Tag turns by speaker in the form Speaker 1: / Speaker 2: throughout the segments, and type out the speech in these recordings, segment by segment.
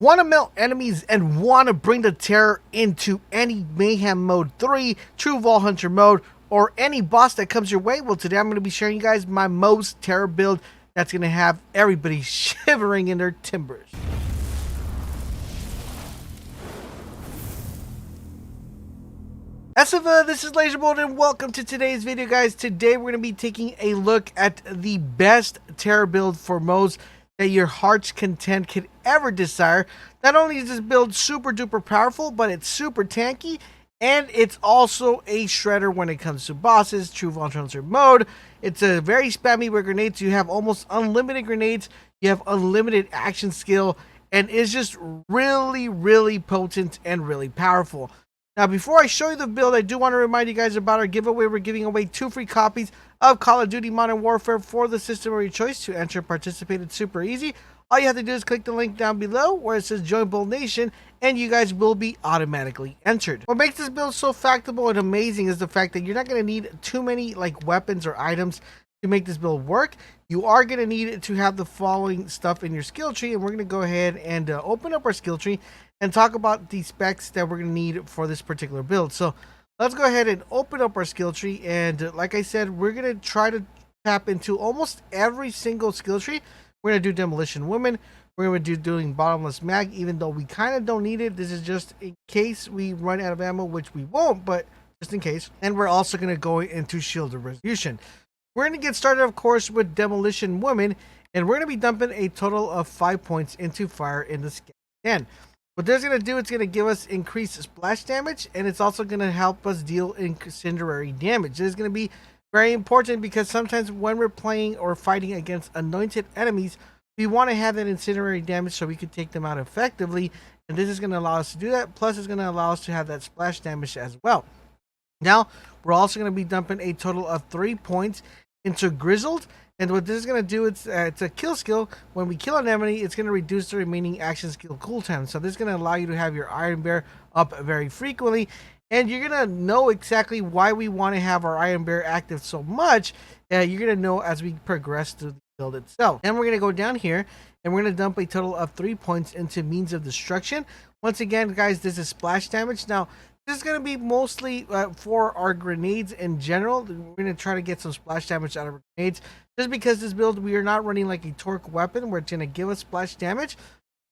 Speaker 1: Want to melt enemies and want to bring the terror into any Mayhem mode 3, True Vault Hunter mode, or any boss that comes your way? Well, today I'm going to be sharing you guys my Moze Terror build that's going to have everybody shivering in their timbers. This is LaserBolt and welcome to today's video, guys. Today we're going to be taking a look at the best terror build for Moze that your heart's content could ever desire. Not only is this build super duper powerful, but it's super tanky, and it's also a shredder when it comes to bosses. True Vault Hunter mode. It's a very spammy with grenades. You have almost unlimited grenades. You have unlimited action skill, and it's just really potent and really powerful. Now, before I show you the build, I do want to remind you guys about our giveaway. We're giving away 2 free copies of Call of Duty Modern Warfare for the system of your choice. To enter and participate, it's super easy. All you have to do is click the link down below where it says Join Bold Nation, and you guys will be automatically entered. What makes this build so factable and amazing is the fact that you're not going to need too many weapons or items to make this build work. You are going to need to have the following stuff in your skill tree, and we're going to go ahead and open up our skill tree and talk about the specs that we're going to need for this particular build. So let's go ahead and open up our skill tree, and like I said, we're going to try to tap into almost every single skill tree. We're going to do Demolition Woman. We're going to do doing Bottomless Mag, even though we kind of don't need it. This is just in case we run out of ammo, which we won't, but just in case. And we're also going to go into Shield of Resolution. We're going to get started, of course, with Demolition Woman, and we're going to be dumping a total of 5 points into Fire in the Scan. What this is going to do, it's going to give us increased splash damage, and it's also going to help us deal incendiary damage. This is going to be very important because sometimes when we're playing or fighting against anointed enemies, we want to have that incendiary damage so we can take them out effectively, and this is going to allow us to do that. Plus, it's going to allow us to have that splash damage as well. Now, we're also going to be dumping a total of 3 points into Grizzled. And what this is going to do, it's a kill skill. When we kill an enemy, it's going to reduce the remaining action skill cooldown. So this is going to allow you to have your Iron Bear up very frequently. And you're going to know exactly why we want to have our Iron Bear active so much. You're going to know as we progress through the build itself. And we're going to go down here, and we're going to dump a total of 3 points into Means of Destruction. Once again, guys, this is splash damage. Now, this is going to be mostly for our grenades in general. We're going to try to get some splash damage out of our grenades. Just because this build, we are not running like a torque weapon where it's going to give us splash damage.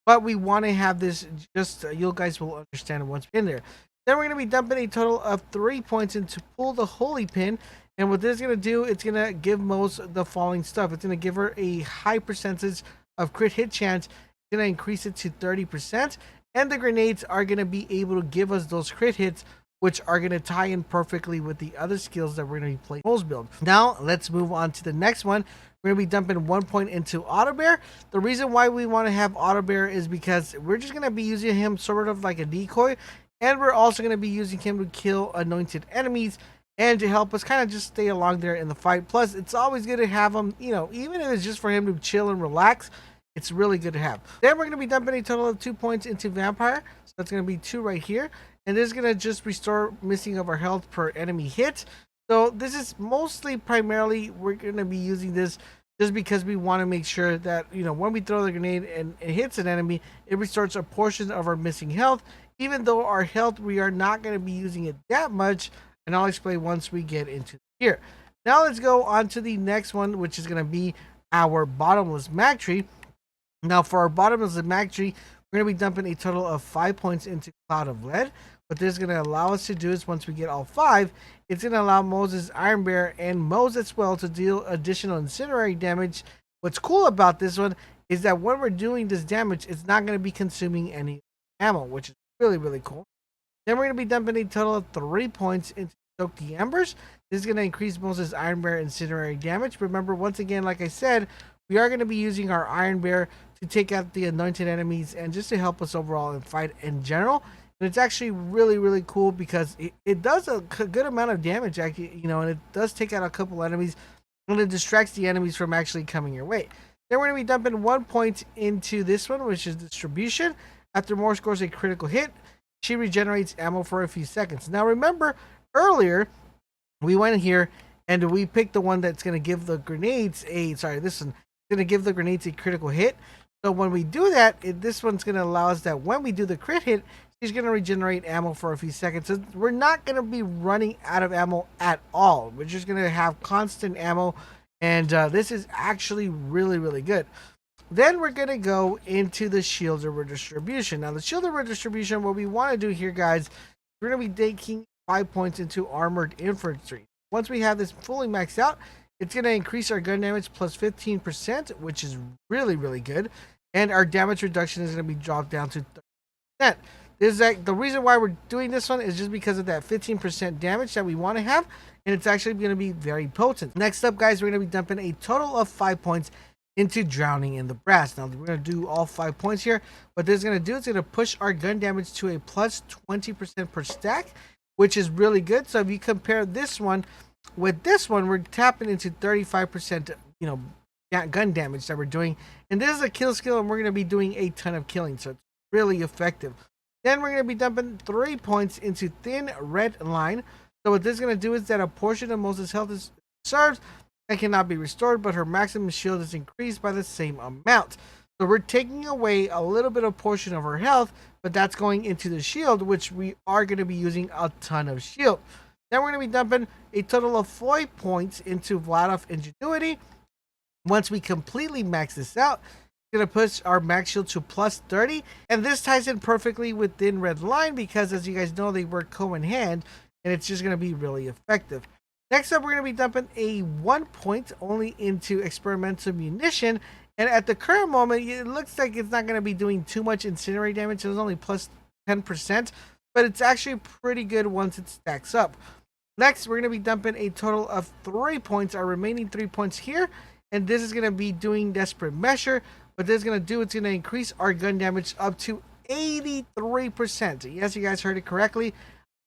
Speaker 1: But we want to have this just, you guys will understand once we're in there. Then we're going to be dumping a total of 3 points into Pull the Holy Pin. And what this is going to do, it's going to give Moze the following stuff. It's going to give her a high percentage of crit hit chance. It's going to increase it to 30%. And the grenades are going to be able to give us those crit hits, which are going to tie in perfectly with the other skills that we're going to be playing Moze build. Now, let's move on to the next one. We're going to be dumping 1 point into Auto Bear. The reason why we want to have Auto Bear is because we're just going to be using him sort of like a decoy. And we're also going to be using him to kill anointed enemies and to help us kind of just stay along there in the fight. Plus, it's always good to have him, you know, even if it's just for him to chill and relax. It's really good to have. Then we're going to be dumping a total of 2 points into Vampire. So that's going to be 2 right here. And this is going to just restore missing of our health per enemy hit. So this is mostly primarily we're going to be using this just because we want to make sure that, you know, when we throw the grenade and it hits an enemy, it restores a portion of our missing health. Even though our health, we are not going to be using it that much. And I'll explain once we get into here. Now let's go on to the next one, which is going to be our Bottomless Mag Tree. Now, for our Bottomless Mag Tree, we're going to be dumping a total of 5 points into Cloud of Lead. What this is going to allow us to do is once we get all 5, it's going to allow Moze's Iron Bear and Moze as well to deal additional incendiary damage. What's cool about this one is that when we're doing this damage, it's not going to be consuming any ammo, which is really cool. Then we're going to be dumping a total of 3 points into Soak the Embers. This is going to increase Moze's Iron Bear incendiary damage. Remember, once again, like I said, we are going to be using our Iron Bear to take out the anointed enemies and just to help us overall in fight in general. And it's actually really cool because it does a good amount of damage, actually, you know, and it does take out a couple enemies, and it distracts the enemies from actually coming your way. Then we're going to be dumping 1 point into this one, which is Distribution. After Moore scores a critical hit, she regenerates ammo for a few seconds. Now remember, earlier we went here and we picked the one that's going to give the grenades a, sorry, this one, going to give the grenades a critical hit. So when we do that, this one's going to allow us that when we do the crit hit, she's going to regenerate ammo for a few seconds. So we're not going to be running out of ammo at all. We're just going to have constant ammo. And this is actually really, really good. Then we're going to go into the shield redistribution. Now, the shield redistribution, what we want to do here, guys, we're going to be taking 5 points into armored infantry. Once we have this fully maxed out, it's going to increase our gun damage plus 15%, which is really, really good. And our damage reduction is going to be dropped down to 30%. This is like, the reason why we're doing this one is just because of that 15% damage that we want to have. And it's actually going to be very potent. Next up, guys, we're going to be dumping a total of 5 points into drowning in the brass. Now we're going to do all 5 points here. What this is going to do is going to push our gun damage to a plus 20% per stack, which is really good. So if you compare this one with this one, we're tapping into 35%, gun damage that we're doing. And this is a kill skill, and we're going to be doing a ton of killing. So it's really effective. Then we're going to be dumping 3 points into thin red line. So what this is going to do is that a portion of Moze's health is served and cannot be restored, but her maximum shield is increased by the same amount. So we're taking away a little bit of portion of her health, but that's going into the shield, which we are going to be using a ton of shield. Then we're going to be dumping a total of 5 points into Vladof Ingenuity. Once we completely max this out, it's going to push our max shield to plus 30. And this ties in perfectly with thin red line because, as you guys know, they work co in hand, and it's just going to be really effective. Next up, we're going to be dumping a 1 point only into experimental munition. And at the current moment, it looks like it's not going to be doing too much incendiary damage. It's only plus 10%, but it's actually pretty good once it stacks up. Next, we're going to be dumping a total of 3 points, our remaining 3 points here. And this is going to be doing Desperate Measure. What this is going to do, it's going to increase our gun damage up to 83%. Yes, you guys heard it correctly.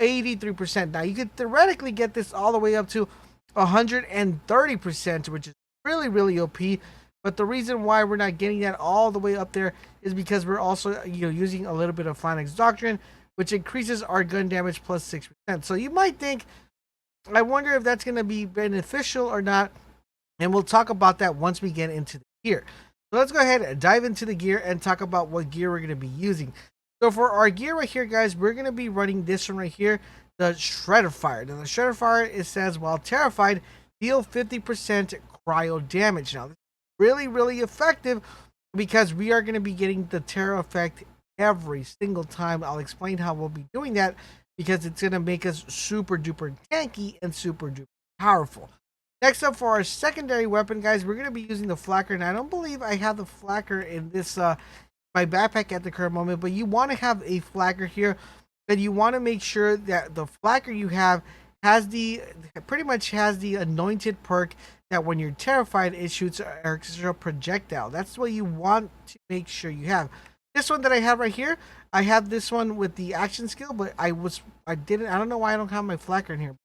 Speaker 1: 83%. Now you could theoretically get this all the way up to 130%, which is really, really OP. But the reason why we're not getting that all the way up there is because we're also using a little bit of Phalanx Doctrine, which increases our gun damage plus 6%. So you might think, I wonder if that's going to be beneficial or not. And we'll talk about that once we get into the gear. So let's go ahead and dive into the gear and talk about what gear we're going to be using. So for our gear right here, guys, we're going to be running this one right here, the Shredder Fire. Now, the Shredder Fire, it says, while terrified, deal 50% cryo damage. Now, this is really, really effective because we are going to be getting the terror effect every single time. I'll explain how we'll be doing that because it's going to make us super duper tanky and super duper powerful. Next up, for our secondary weapon, guys, we're going to be using the Flacker. And I don't believe I have the Flacker in this my backpack at the current moment, but you want to have a Flacker here, and you want to make sure that the Flacker you have has pretty much has the anointed perk that when you're terrified, it shoots an extra projectile. That's what you want to make sure you have. This one that I have right here, I have this one with the action skill, but I don't know why I don't have my Flacker in here.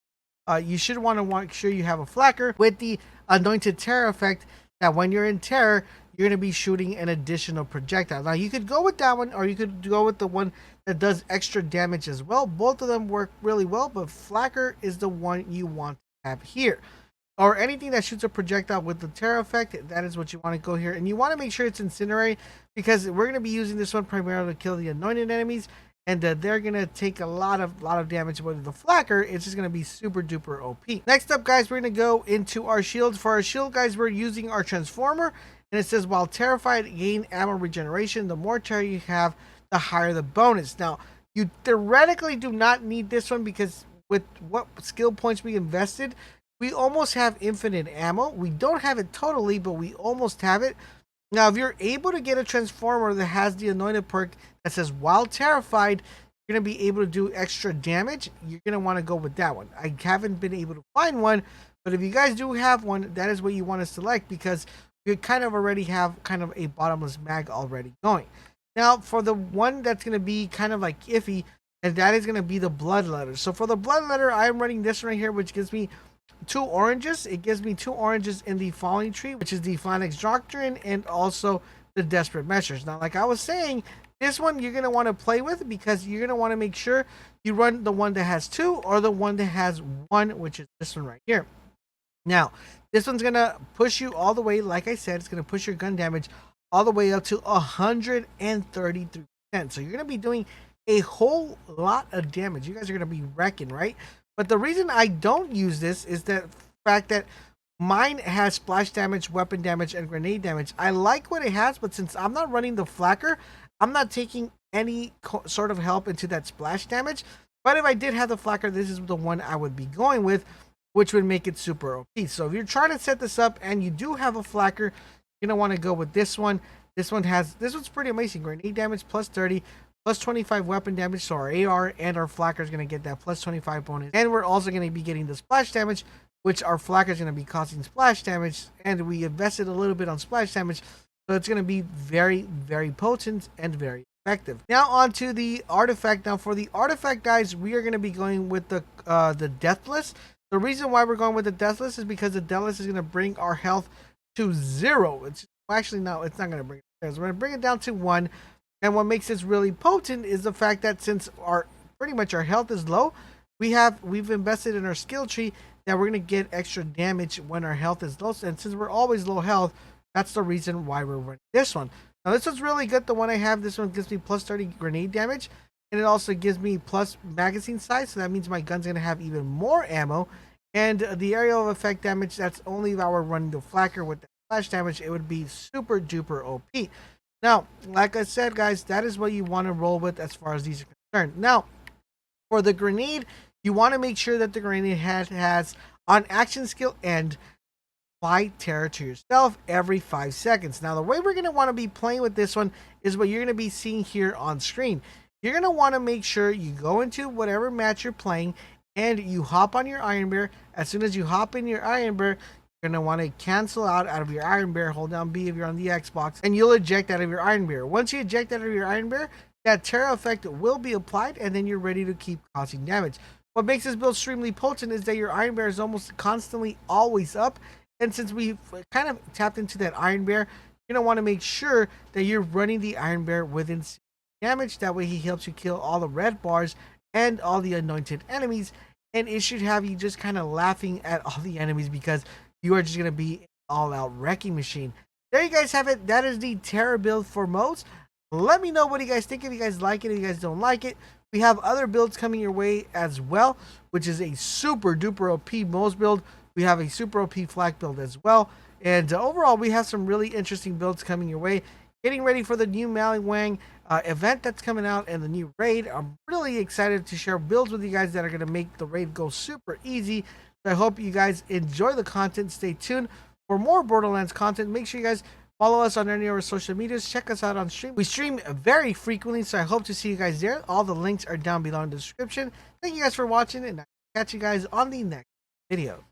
Speaker 1: You should want to make sure you have a Flacker with the anointed terror effect that when you're in terror, you're going to be shooting an additional projectile. Now, you could go with that one, or you could go with the one that does extra damage as well. Both of them work really well, but Flacker is the one you want to have here. Or anything that shoots a projectile with the terror effect, that is what you want to go here. And you want to make sure it's incendiary, because we're going to be using this one primarily to kill the anointed enemies, and they're going to take a lot of damage. With the Flacker, it's just going to be super duper OP. Next up, guys, we're going to go into our shields. For our shield, guys, we're using our Transformer. And it says, while terrified, gain ammo regeneration. The more terror you have, the higher the bonus. Now, you theoretically do not need this one because with what skill points we invested, we almost have infinite ammo. We don't have it totally, but we almost have it. Now, if you're able to get a Transformer that has the anointed perk that says, while terrified, you're going to be able to do extra damage, you're going to want to go with that one. I haven't been able to find one, but if you guys do have one, that is what you want to select, because you kind of already have kind of a bottomless mag already going. Now, for the one that's going to be kind of like iffy, and that is going to be the Bloodletter. So for the Bloodletter, I'm running this right here, which gives me 2 oranges. It gives me 2 oranges in the Falling Tree, which is the Phalanx Doctrine, and also the Desperate Measures. Now, like I was saying, this one you're going to want to play with, because you're going to want to make sure you run the one that has 2 or the one that has 1, which is this one right here. Now, this one's going to push you all the way. Like I said, it's going to push your gun damage all the way up to 133%. So you're going to be doing a whole lot of damage. You guys are going to be wrecking, right? But the reason I don't use this is the fact that mine has splash damage, weapon damage, and grenade damage. I like what it has, but since I'm not running the flacker, I'm not taking any sort of help into that splash damage. But if I did have the flacker, this is the one I would be going with, which would make it super OP. So if you're trying to set this up and you do have a flacker, you're going to want to go with this one. This one's pretty amazing. Grenade damage plus 30, plus 25 weapon damage. So our AR and our flacker is going to get that plus 25 bonus. And we're also going to be getting the splash damage, which our flacker is going to be causing splash damage. And we invested a little bit on splash damage. So it's going to be very, very potent and very effective. Now on to the artifact. Now for the artifact, guys, we are going to be going with the Deathless. The reason why we're going with the Deathless is because the Deathless is going to bring our health to 0. It's actually, no, it's not going to bring it there. So we're going to bring it down to 1. And what makes this really potent is the fact that since pretty much our health is low, we've invested in our skill tree that we're going to get extra damage when our health is low. And since we're always low health, that's the reason why we're running this one. Now this one's really good. The one I have, this one gives me plus 30 grenade damage, and it also gives me plus magazine size, so that means my gun's going to have even more ammo. And the aerial effect damage, that's only if I were running the flacker with the flash damage, it would be super duper OP. Now, like I said, guys, that is what you want to roll with as far as these are concerned. Now, for the grenade, you want to make sure that the grenade has on action skill and apply terror to yourself every 5 seconds. Now, the way we're going to want to be playing with this one is what you're going to be seeing here on screen. You're going to want to make sure you go into whatever match you're playing and you hop on your Iron Bear. As soon as you hop in your Iron Bear, you're going to want to cancel out of your Iron Bear. Hold down B if you're on the Xbox, and you'll eject out of your Iron Bear. Once you eject out of your Iron Bear, that terror effect will be applied, and then you're ready to keep causing damage. What makes this build extremely potent is that your Iron Bear is almost constantly always up. And since we've kind of tapped into that Iron Bear, you're going to want to make sure that you're running the Iron Bear within damage. That way he helps you kill all the red bars and all the anointed enemies. And it should have you just kind of laughing at all the enemies because you are just going to be an all-out wrecking machine. There you guys have it. That is the Terror build for Moze. Let me know what you guys think, if you guys like it, if you guys don't like it. We have other builds coming your way as well, which is a super duper OP Moze build. We have a super OP flag build as well. And overall, we have some really interesting builds coming your way. Getting ready for the new Maliwang event that's coming out and the new raid. I'm really excited to share builds with you guys that are going to make the raid go super easy. So I hope you guys enjoy the content. Stay tuned for more Borderlands content. Make sure you guys follow us on any of our social medias. Check us out on stream. We stream very frequently, so I hope to see you guys there. All the links are down below in the description. Thank you guys for watching, and I'll catch you guys on the next video.